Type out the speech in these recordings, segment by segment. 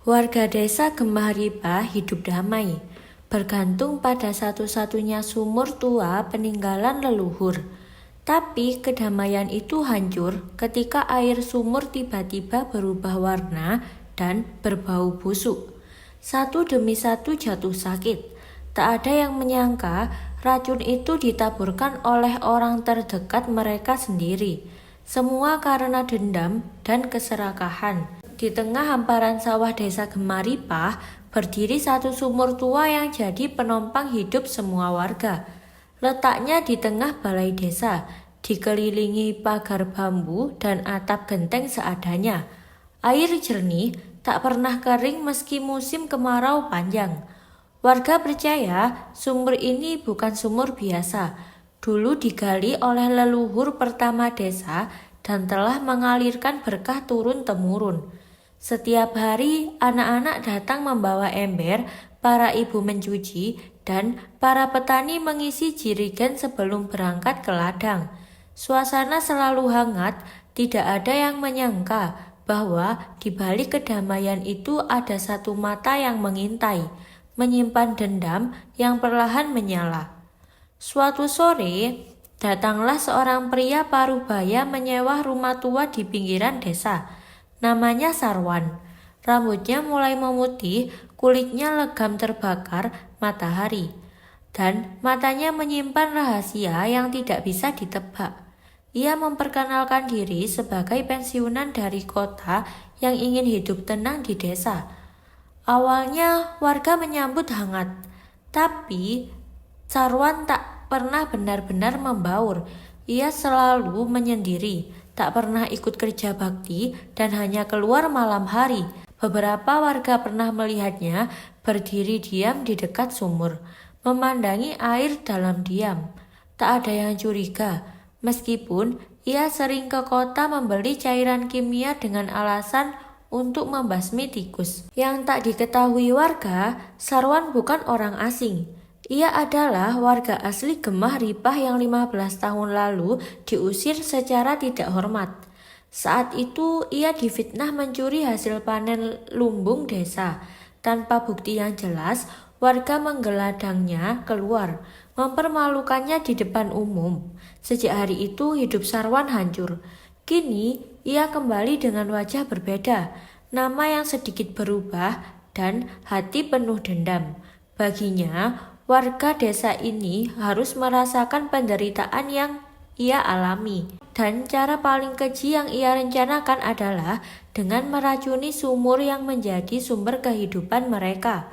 Warga desa Gemahripa hidup damai, bergantung pada satu-satunya sumur tua peninggalan leluhur. Tapi kedamaian itu hancur ketika air sumur tiba-tiba berubah warna dan berbau busuk. Satu demi satu jatuh sakit. Tak ada yang menyangka racun itu ditaburkan oleh orang terdekat mereka sendiri. Semua karena dendam dan keserakahan. Di tengah hamparan sawah desa Gemaripah, berdiri satu sumur tua yang jadi penopang hidup semua warga. Letaknya di tengah balai desa, dikelilingi pagar bambu dan atap genteng seadanya. Air jernih, tak pernah kering meski musim kemarau panjang. Warga percaya sumur ini bukan sumur biasa. Dulu digali oleh leluhur pertama desa dan telah mengalirkan berkah turun-temurun. Setiap hari anak-anak datang membawa ember, para ibu mencuci, dan para petani mengisi jerigen sebelum berangkat ke ladang. Suasana selalu hangat, tidak ada yang menyangka bahwa di balik kedamaian itu ada satu mata yang mengintai, menyimpan dendam yang perlahan menyala. Suatu sore, datanglah seorang pria parubaya menyewa rumah tua di pinggiran desa. Namanya Sarwan. Rambutnya mulai memutih, kulitnya legam terbakar matahari, dan matanya menyimpan rahasia yang tidak bisa ditebak. Ia memperkenalkan diri sebagai pensiunan dari kota yang ingin hidup tenang di desa. Awalnya warga menyambut hangat, tapi Sarwan tak pernah benar-benar membaur. Ia selalu menyendiri, tak pernah ikut kerja bakti, dan hanya keluar malam hari. Beberapa warga pernah melihatnya berdiri diam di dekat sumur, memandangi air dalam diam. Tak ada yang curiga, meskipun ia sering ke kota membeli cairan kimia dengan alasan untuk membasmi tikus. Yang tak diketahui warga, Sarwan bukan orang asing. Ia adalah warga asli Gemaripah yang 15 tahun lalu diusir secara tidak hormat. Saat itu ia difitnah mencuri hasil panen lumbung desa. Tanpa bukti yang jelas, warga menggeladangnya keluar, mempermalukannya di depan umum. Sejak hari itu hidup Sarwan hancur. Kini ia kembali dengan wajah berbeda, nama yang sedikit berubah, dan hati penuh dendam. Baginya, warga desa ini harus merasakan penderitaan yang ia alami. Dan cara paling keji yang ia rencanakan adalah dengan meracuni sumur yang menjadi sumber kehidupan mereka.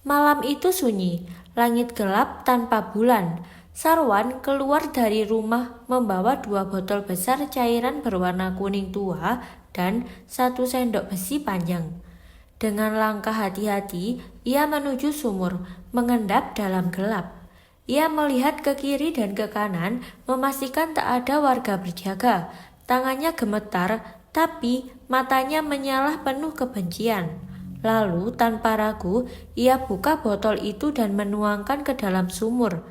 Malam itu sunyi, langit gelap tanpa bulan. Sarwan keluar dari rumah membawa 2 botol besar cairan berwarna kuning tua dan 1 sendok besi panjang. Dengan langkah hati-hati, ia menuju sumur, mengendap dalam gelap. Ia melihat ke kiri dan ke kanan, memastikan tak ada warga berjaga. Tangannya gemetar, tapi matanya menyala penuh kebencian. Lalu, tanpa ragu, ia buka botol itu dan menuangkan ke dalam sumur.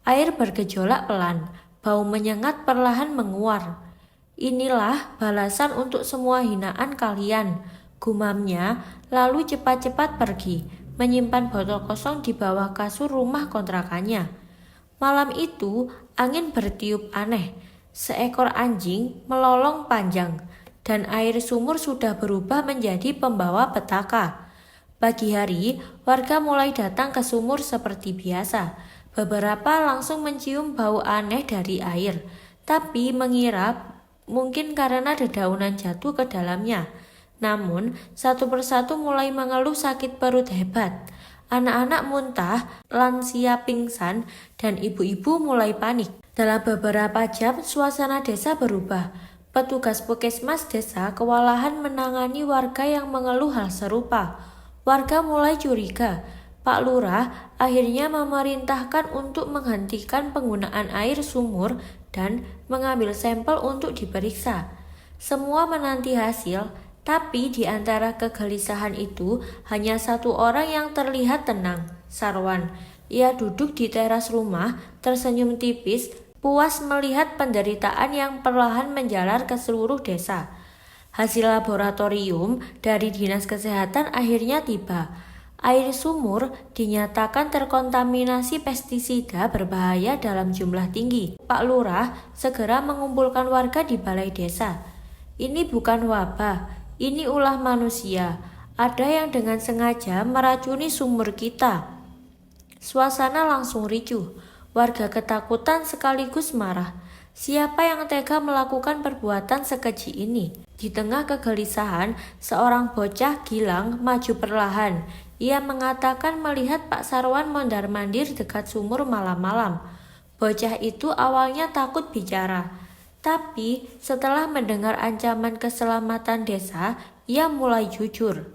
Air bergejolak pelan, bau menyengat perlahan menguar. "Inilah balasan untuk semua hinaan kalian," gumamnya, lalu cepat-cepat pergi, menyimpan botol kosong di bawah kasur rumah kontrakannya. Malam itu, angin bertiup aneh. Seekor anjing melolong panjang, dan air sumur sudah berubah menjadi pembawa petaka. Pagi hari, warga mulai datang ke sumur seperti biasa. Beberapa langsung mencium bau aneh dari air, tapi mengira mungkin karena dedaunan jatuh ke dalamnya. Namun, satu persatu mulai mengeluh sakit perut hebat. Anak-anak muntah, lansia pingsan, dan ibu-ibu mulai panik. Dalam beberapa jam, suasana desa berubah. Petugas puskesmas desa kewalahan menangani warga yang mengeluh hal serupa. Warga mulai curiga. Pak Lurah akhirnya memerintahkan untuk menghentikan penggunaan air sumur dan mengambil sampel untuk diperiksa. Semua menanti hasil. Tapi di antara kegelisahan itu, hanya satu orang yang terlihat tenang, Sarwan. Ia duduk di teras rumah, tersenyum tipis, puas melihat penderitaan yang perlahan menjalar ke seluruh desa. Hasil laboratorium dari Dinas Kesehatan akhirnya tiba. Air sumur dinyatakan terkontaminasi pestisida berbahaya dalam jumlah tinggi. Pak Lurah segera mengumpulkan warga di balai desa. Ini bukan wabah, ini ulah manusia. Ada yang dengan sengaja meracuni sumur kita. Suasana langsung ricuh. Warga ketakutan sekaligus marah. Siapa yang tega melakukan perbuatan sekeji ini? Di tengah kegelisahan, seorang bocah Gilang maju perlahan. Ia mengatakan melihat Pak Sarwan mondar-mandir dekat sumur malam-malam. Bocah itu awalnya takut bicara, tapi setelah mendengar ancaman keselamatan desa, ia mulai jujur.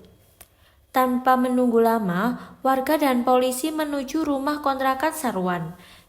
Tanpa menunggu lama, warga dan polisi menuju rumah kontrakan Sarwan.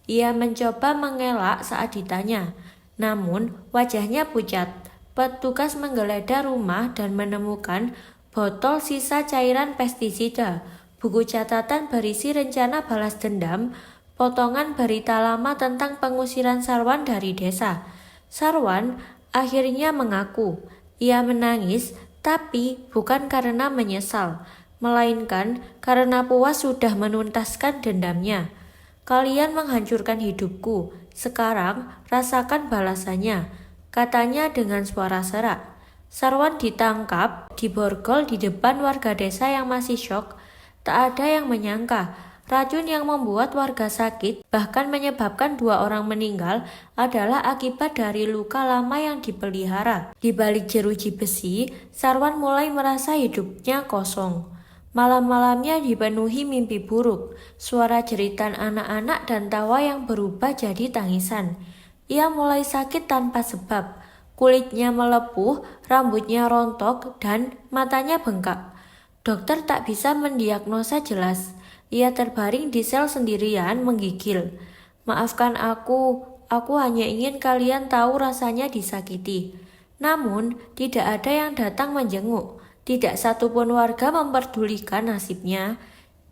Ia mencoba mengelak saat ditanya, namun wajahnya pucat. Petugas menggeledah rumah dan menemukan botol sisa cairan pestisida, buku catatan berisi rencana balas dendam, potongan berita lama tentang pengusiran Sarwan dari desa. Sarwan akhirnya mengaku, ia menangis, tapi bukan karena menyesal, melainkan karena puas sudah menuntaskan dendamnya. Kalian menghancurkan hidupku, sekarang rasakan balasannya, katanya dengan suara serak. Sarwan ditangkap, diborgol di depan warga desa yang masih syok. Tak ada yang menyangka, racun yang membuat warga sakit, bahkan menyebabkan 2 orang meninggal, adalah akibat dari luka lama yang dipelihara. Di balik jeruji besi, Sarwan mulai merasa hidupnya kosong. Malam-malamnya dipenuhi mimpi buruk, suara jeritan anak-anak dan tawa yang berubah jadi tangisan. Ia mulai sakit tanpa sebab, kulitnya melepuh, rambutnya rontok, dan matanya bengkak. Dokter tak bisa mendiagnosa jelas. Ia terbaring di sel sendirian menggigil. Maafkan aku hanya ingin kalian tahu rasanya disakiti. Namun, tidak ada yang datang menjenguk. Tidak satupun warga memperdulikan nasibnya.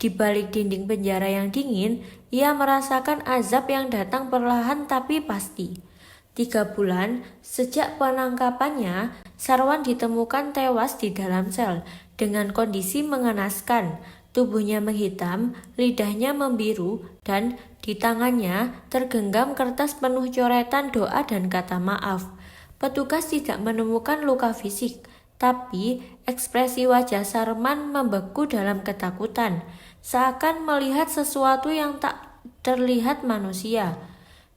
Di balik dinding penjara yang dingin, ia merasakan azab yang datang perlahan tapi pasti. 3 bulan sejak penangkapannya, Sarwan ditemukan tewas di dalam sel dengan kondisi mengenaskan. Tubuhnya menghitam, lidahnya membiru, dan di tangannya tergenggam kertas penuh coretan doa dan kata maaf. Petugas tidak menemukan luka fisik, tapi ekspresi wajah Sarwan membeku dalam ketakutan, seakan melihat sesuatu yang tak terlihat manusia.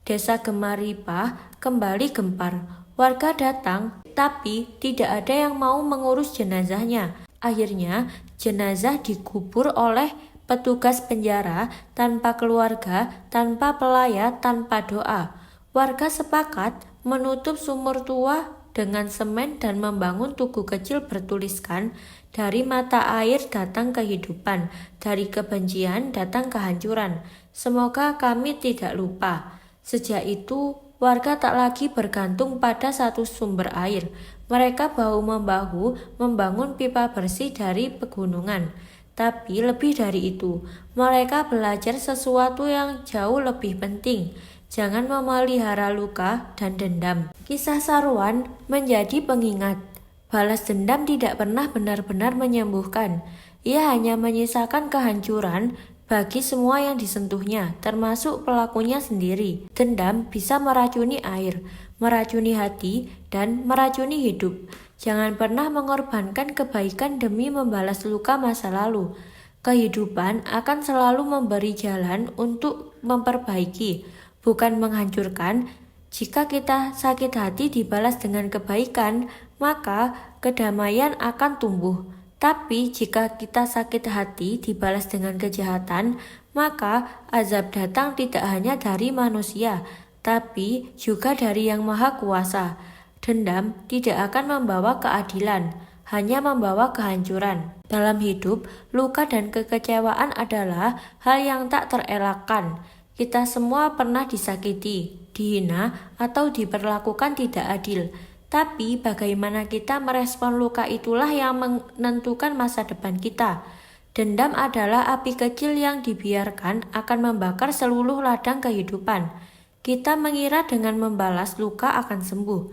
Desa Gemaripah kembali gempar. Warga datang, tapi tidak ada yang mau mengurus jenazahnya. Akhirnya, jenazah dikubur oleh petugas penjara tanpa keluarga, tanpa pelayat, tanpa doa. Warga sepakat menutup sumur tua dengan semen dan membangun tugu kecil bertuliskan, dari mata air datang kehidupan, dari kebencian datang kehancuran. Semoga kami tidak lupa. Sejak itu, warga tak lagi bergantung pada satu sumber air. Mereka bahu-membahu membangun pipa bersih dari pegunungan. Tapi lebih dari itu, mereka belajar sesuatu yang jauh lebih penting. Jangan memelihara luka dan dendam. Kisah Sarwan menjadi pengingat. Balas dendam tidak pernah benar-benar menyembuhkan. Ia hanya menyisakan kehancuran bagi semua yang disentuhnya, termasuk pelakunya sendiri. Dendam bisa meracuni air, meracuni hati, dan meracuni hidup. Jangan pernah mengorbankan kebaikan demi membalas luka masa lalu. Kehidupan akan selalu memberi jalan untuk memperbaiki, bukan menghancurkan. Jika kita sakit hati dibalas dengan kebaikan, maka kedamaian akan tumbuh. Tapi jika kita sakit hati dibalas dengan kejahatan, maka azab datang tidak hanya dari manusia, tapi juga dari Yang Maha Kuasa. Dendam tidak akan membawa keadilan, hanya membawa kehancuran. Dalam hidup, luka dan kekecewaan adalah hal yang tak terelakkan. Kita semua pernah disakiti, dihina, atau diperlakukan tidak adil. Tapi bagaimana kita merespon luka itulah yang menentukan masa depan kita. Dendam adalah api kecil yang dibiarkan akan membakar seluruh ladang kehidupan. Kita mengira dengan membalas luka akan sembuh.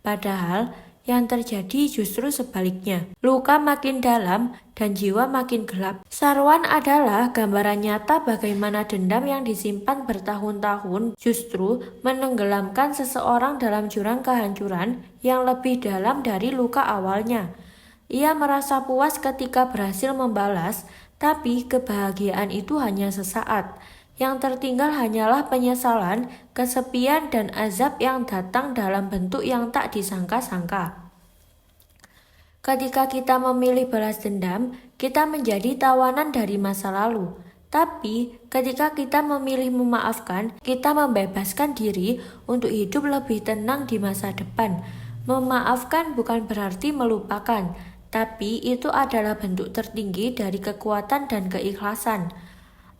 Padahal yang terjadi justru sebaliknya. Luka makin dalam dan jiwa makin gelap. Sarwan adalah gambaran nyata bagaimana dendam yang disimpan bertahun-tahun justru menenggelamkan seseorang dalam jurang kehancuran yang lebih dalam dari luka awalnya. Ia merasa puas ketika berhasil membalas, tapi kebahagiaan itu hanya sesaat. Yang tertinggal hanyalah penyesalan, kesepian, dan azab yang datang dalam bentuk yang tak disangka-sangka. Ketika kita memilih balas dendam, kita menjadi tawanan dari masa lalu. Tapi, ketika kita memilih memaafkan, kita membebaskan diri untuk hidup lebih tenang di masa depan. Memaafkan bukan berarti melupakan, tapi itu adalah bentuk tertinggi dari kekuatan dan keikhlasan.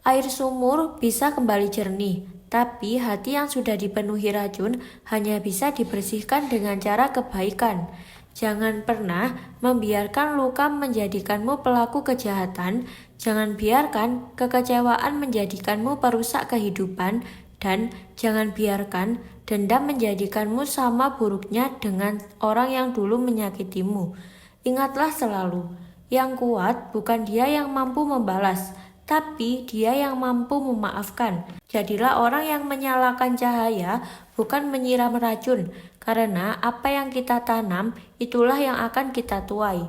Air sumur bisa kembali jernih, tapi hati yang sudah dipenuhi racun hanya bisa dibersihkan dengan cara kebaikan. Jangan pernah membiarkan luka menjadikanmu pelaku kejahatan, jangan biarkan kekecewaan menjadikanmu perusak kehidupan, dan jangan biarkan dendam menjadikanmu sama buruknya dengan orang yang dulu menyakitimu. Ingatlah selalu, yang kuat bukan dia yang mampu membalas, tapi dia yang mampu memaafkan. Jadilah orang yang menyalakan cahaya, bukan menyiram racun, karena apa yang kita tanam, itulah yang akan kita tuai.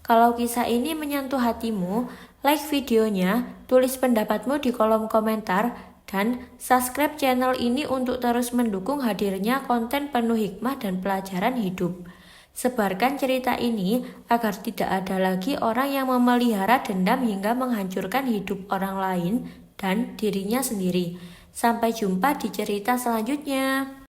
Kalau kisah ini menyentuh hatimu, like videonya, tulis pendapatmu di kolom komentar, dan subscribe channel ini untuk terus mendukung hadirnya konten penuh hikmah dan pelajaran hidup. Sebarkan cerita ini agar tidak ada lagi orang yang memelihara dendam hingga menghancurkan hidup orang lain dan dirinya sendiri. Sampai jumpa di cerita selanjutnya.